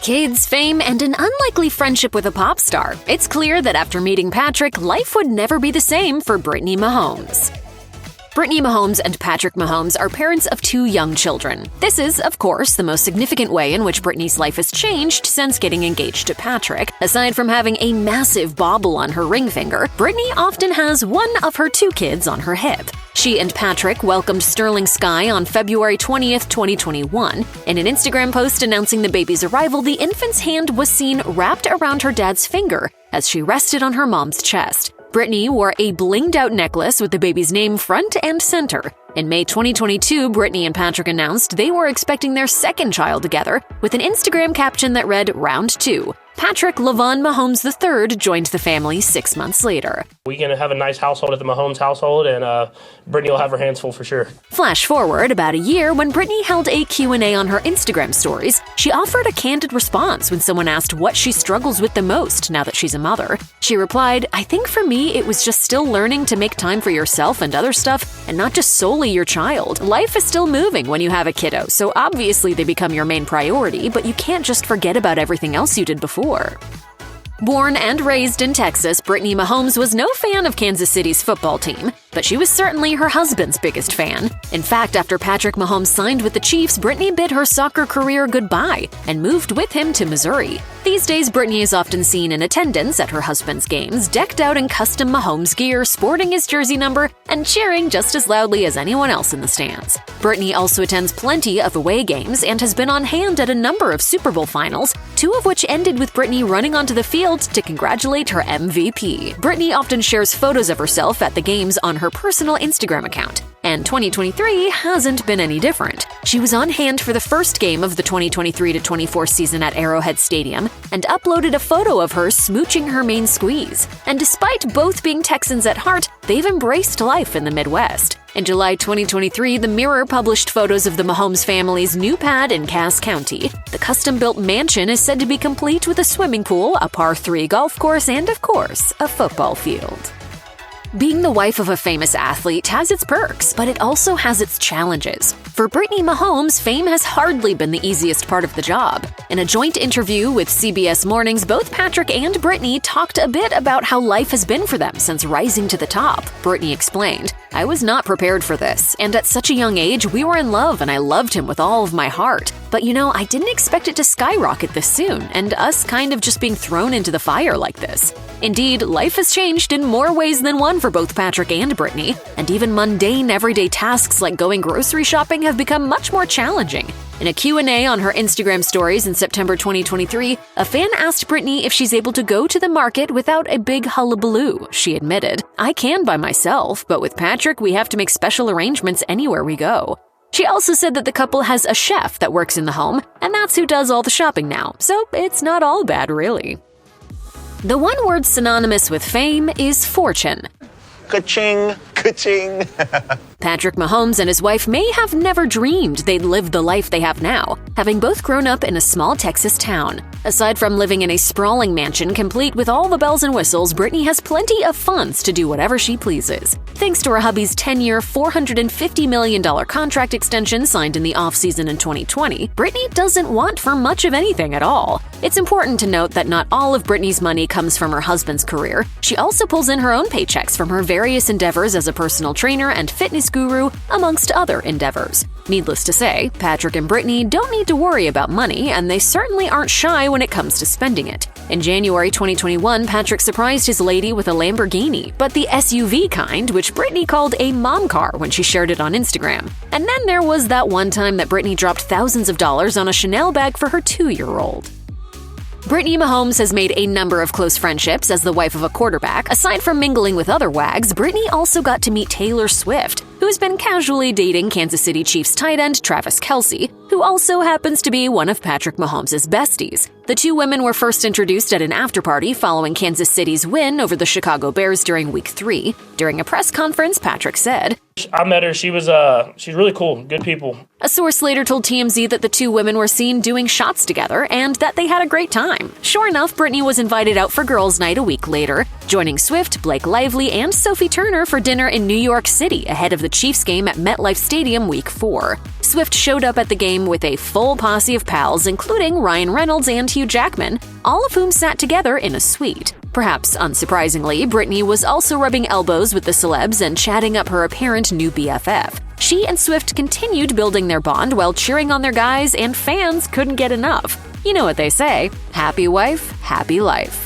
Kids, fame, and an unlikely friendship with a pop star. It's clear that after meeting Patrick, life would never be the same for Brittany Mahomes. Brittany Mahomes and Patrick Mahomes are parents of 2 young children. This is, of course, the most significant way in which Brittany's life has changed since getting engaged to Patrick. Aside from having a massive bauble on her ring finger, Brittany often has one of her 2 kids on her hip. She and Patrick welcomed Sterling Sky on February 20th, 2021. In an Instagram post announcing the baby's arrival, the infant's hand was seen wrapped around her dad's finger as she rested on her mom's chest. Brittany wore a blinged-out necklace with the baby's name front and center. In May 2022, Brittany and Patrick announced they were expecting their 2nd child together, with an Instagram caption that read, "Round 2. Patrick Lavon Mahomes III joined the family 6 months later. We're going to have a nice household at the Mahomes household, and Brittany will have her hands full for sure. Flash forward about a year when Brittany held a Q&A on her Instagram stories. She offered a candid response when someone asked what she struggles with the most now that she's a mother. She replied, "I think for me it was just still learning to make time for yourself and other stuff, and not just solely your child. Life is still moving when you have a kiddo, so obviously they become your main priority, but you can't just forget about everything else you did before." Born and raised in Texas, Brittany Mahomes was no fan of Kansas City's football team, but she was certainly her husband's biggest fan. In fact, after Patrick Mahomes signed with the Chiefs, Brittany bid her soccer career goodbye and moved with him to Missouri. These days, Brittany is often seen in attendance at her husband's games, decked out in custom Mahomes gear, sporting his jersey number, and cheering just as loudly as anyone else in the stands. Brittany also attends plenty of away games and has been on hand at a number of Super Bowl finals, 2 of which ended with Brittany running onto the field to congratulate her MVP. Brittany often shares photos of herself at the games on her personal Instagram account, and 2023 hasn't been any different. She was on hand for the first game of the 2023-24 season at Arrowhead Stadium and uploaded a photo of her smooching her main squeeze. And despite both being Texans at heart, they've embraced life in the Midwest. In July 2023, The Mirror published photos of the Mahomes family's new pad in Cass County. The custom-built mansion is said to be complete with a swimming pool, a par 3 golf course, and, of course, a football field. Being the wife of a famous athlete has its perks, but it also has its challenges. For Brittany Mahomes, fame has hardly been the easiest part of the job. In a joint interview with CBS Mornings, both Patrick and Brittany talked a bit about how life has been for them since rising to the top. Brittany explained, "I was not prepared for this, and at such a young age, we were in love and I loved him with all of my heart. But I didn't expect it to skyrocket this soon, and us kind of just being thrown into the fire like this." Indeed, life has changed in more ways than one for both Patrick and Brittany, and even mundane everyday tasks like going grocery shopping have become much more challenging. In a Q&A on her Instagram stories in September 2023, a fan asked Brittany if she's able to go to the market without a big hullabaloo. She admitted, "I can by myself, but with Patrick we have to make special arrangements anywhere we go." She also said that the couple has a chef that works in the home, and that's who does all the shopping now, so it's not all bad really. The one word synonymous with fame is fortune. Ka-ching, ka-ching. Patrick Mahomes and his wife may have never dreamed they'd live the life they have now, having both grown up in a small Texas town. Aside from living in a sprawling mansion complete with all the bells and whistles, Brittany has plenty of funds to do whatever she pleases. Thanks to her hubby's 10-year, $450 million contract extension signed in the offseason in 2020, Brittany doesn't want for much of anything at all. It's important to note that not all of Brittany's money comes from her husband's career. She also pulls in her own paychecks from her various endeavors as a personal trainer and fitness guru, amongst other endeavors. Needless to say, Patrick and Brittany don't need to worry about money, and they certainly aren't shy when it comes to spending it. In January 2021, Patrick surprised his lady with a Lamborghini, but the SUV kind, which Brittany called a mom car when she shared it on Instagram. And then there was that one time that Brittany dropped thousands of dollars on a Chanel bag for her 2-year-old. Brittany Mahomes has made a number of close friendships as the wife of a quarterback. Aside from mingling with other wags, Brittany also got to meet Taylor Swift, who's been casually dating Kansas City Chiefs tight end Travis Kelce, who also happens to be one of Patrick Mahomes' besties. The 2 women were first introduced at an after-party following Kansas City's win over the Chicago Bears during Week 3. During a press conference, Patrick said, I met her. She's really cool. Good people. A source later told TMZ that the 2 women were seen doing shots together and that they had a great time. Sure enough, Brittany was invited out for girls' night a week later, joining Swift, Blake Lively, and Sophie Turner for dinner in New York City ahead of the Chiefs game at MetLife Stadium Week 4. Swift showed up at the game with a full posse of pals, including Ryan Reynolds and Hugh Jackman, all of whom sat together in a suite. Perhaps unsurprisingly, Brittany was also rubbing elbows with the celebs and chatting up her apparent new BFF. She and Swift continued building their bond while cheering on their guys, and fans couldn't get enough. You know what they say, happy wife, happy life.